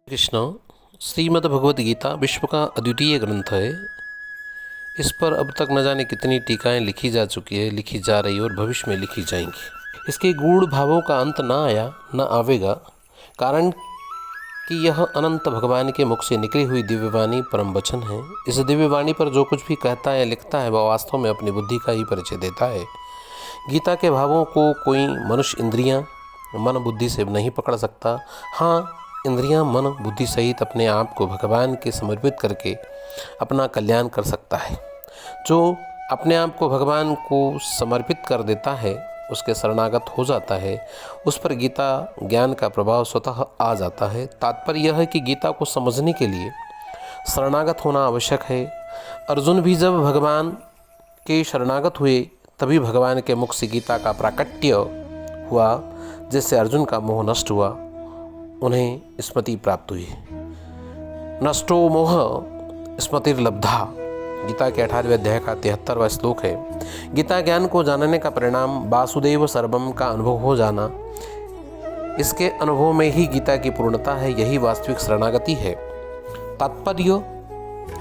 कृष्ण श्रीमद् भगवद गीता विश्व का अद्वितीय ग्रंथ है। इस पर अब तक न जाने कितनी टीकाएं लिखी जा चुकी है, लिखी जा रही और भविष्य में लिखी जाएंगी। इसके गूढ़ भावों का अंत न आया न आवेगा, कारण कि यह अनंत भगवान के मुख से निकली हुई दिव्यवाणी परम वचन है। इस दिव्यवाणी पर जो कुछ भी कहता है लिखता है वह वास्तव में अपनी बुद्धि का ही परिचय देता है। गीता के भावों को कोई मनुष्य इंद्रियां मन बुद्धि से नहीं पकड़ सकता। हाँ, इंद्रियां मन बुद्धि सहित अपने आप को भगवान के समर्पित करके अपना कल्याण कर सकता है। जो अपने आप को भगवान को समर्पित कर देता है, उसके शरणागत हो जाता है, उस पर गीता ज्ञान का प्रभाव स्वतः आ जाता है। तात्पर्य यह है कि गीता को समझने के लिए शरणागत होना आवश्यक है। अर्जुन भी जब भगवान के शरणागत हुए तभी भगवान के मुख से गीता का प्राकट्य हुआ, जिससे अर्जुन का मोह नष्ट हुआ, उन्हें स्मृति प्राप्त हुई। नष्टो मोह स्मृतिर्लब्धा, गीता के 18वें अध्याय का 73वां श्लोक है। गीता ज्ञान को जानने का परिणाम वासुदेव सर्वम का अनुभव हो जाना। इसके अनुभव में ही गीता की पूर्णता है, यही वास्तविक शरणागति है। तात्पर्य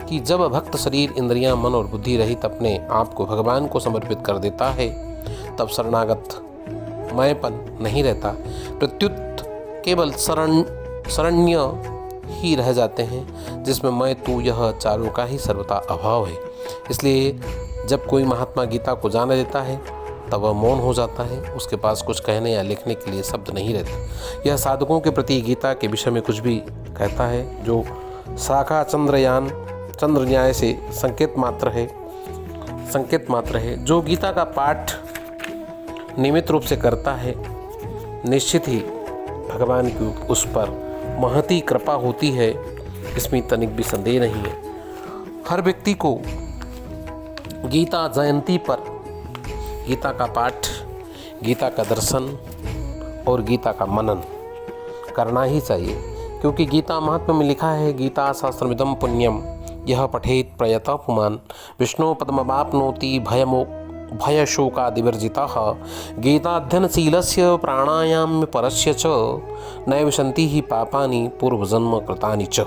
कि जब भक्त शरीर इंद्रियां मन और बुद्धि रहित अपने आप को भगवान को समर्पित कर देता है, तब शरणागत मैंपन नहीं रहता, प्रत्युत केवल शरण्य ही रह जाते हैं, जिसमें मैं तू यह चारों का ही सर्वथा अभाव है। इसलिए जब कोई महात्मा गीता को जान लेता है तब वह मौन हो जाता है, उसके पास कुछ कहने या लिखने के लिए शब्द नहीं रहते। यह साधकों के प्रति गीता के विषय में कुछ भी कहता है जो शाखा चंद्र न्याय से संकेत मात्र है। जो गीता का पाठ नियमित रूप से करता है, निश्चित ही भगवान की उस पर महती कृपा होती है, इसमें तनिक भी संदेह नहीं है। हर व्यक्ति को गीता जयंती पर गीता का पाठ, गीता का दर्शन और गीता का मनन करना ही चाहिए, क्योंकि गीता महात्म्य में लिखा है, गीता शास्त्रमिदं पुण्यम यह पठेत प्रयतः पुमान् विष्णु पद्मवाप्नोति भयशोकादिवर्जितः गीताध्ययनशीलस्य प्राणायाम परस्य च नैव सन्ति हि पापानि पूर्वजन्म कृतानि च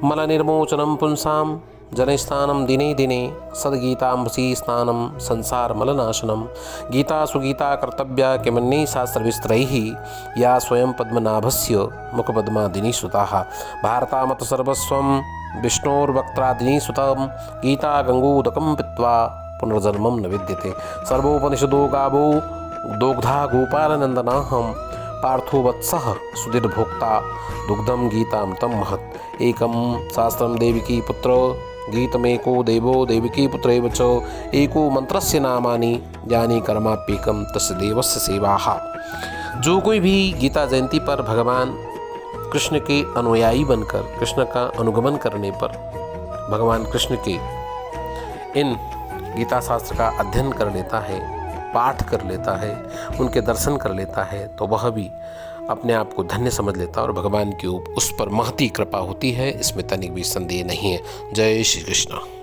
मलनिर्मोचनं पुंसां जनस्थानं दिने दिने सद्गीतांबसी स्नानं संसारमलनाशनं गीता सुगीता कर्तव्या किमन्यैः शास्त्रविस्तरैः या स्वयं पद्मनाभस्य मुखपद्मादिनी सुताः भारतामत सर्वस्वं विष्णोर्वक्त्रादिनी सुतं गीता गंगोदकं पीत्वा पुनर्जन्मं न विद्यते सर्वोपनिषदो गावो दोग्धा गोपालनंदनाहं पार्थो वत्सः सुदीर्भोक्ता दुग्धम गीताम तम महत् एकम शास्त्रम देविकी पुत्र गीतमेको देवो देविकी पुत्रैव च एको मंत्रस्य नामानि यानि कर्माप्येकं तस्य देवस्य सेवाः। जो कोई भी गीता जयंती पर भगवान कृष्ण के अनुयायी बनकर कृष्ण का अनुगमन करने पर भगवान कृष्ण के इन गीता शास्त्र का अध्ययन कर लेता है, पाठ कर लेता है, उनके दर्शन कर लेता है, तो वह भी अपने आप को धन्य समझ लेता है और भगवान की उस पर महती कृपा होती है, इसमें तनिक भी संदेह नहीं है। जय श्री कृष्ण।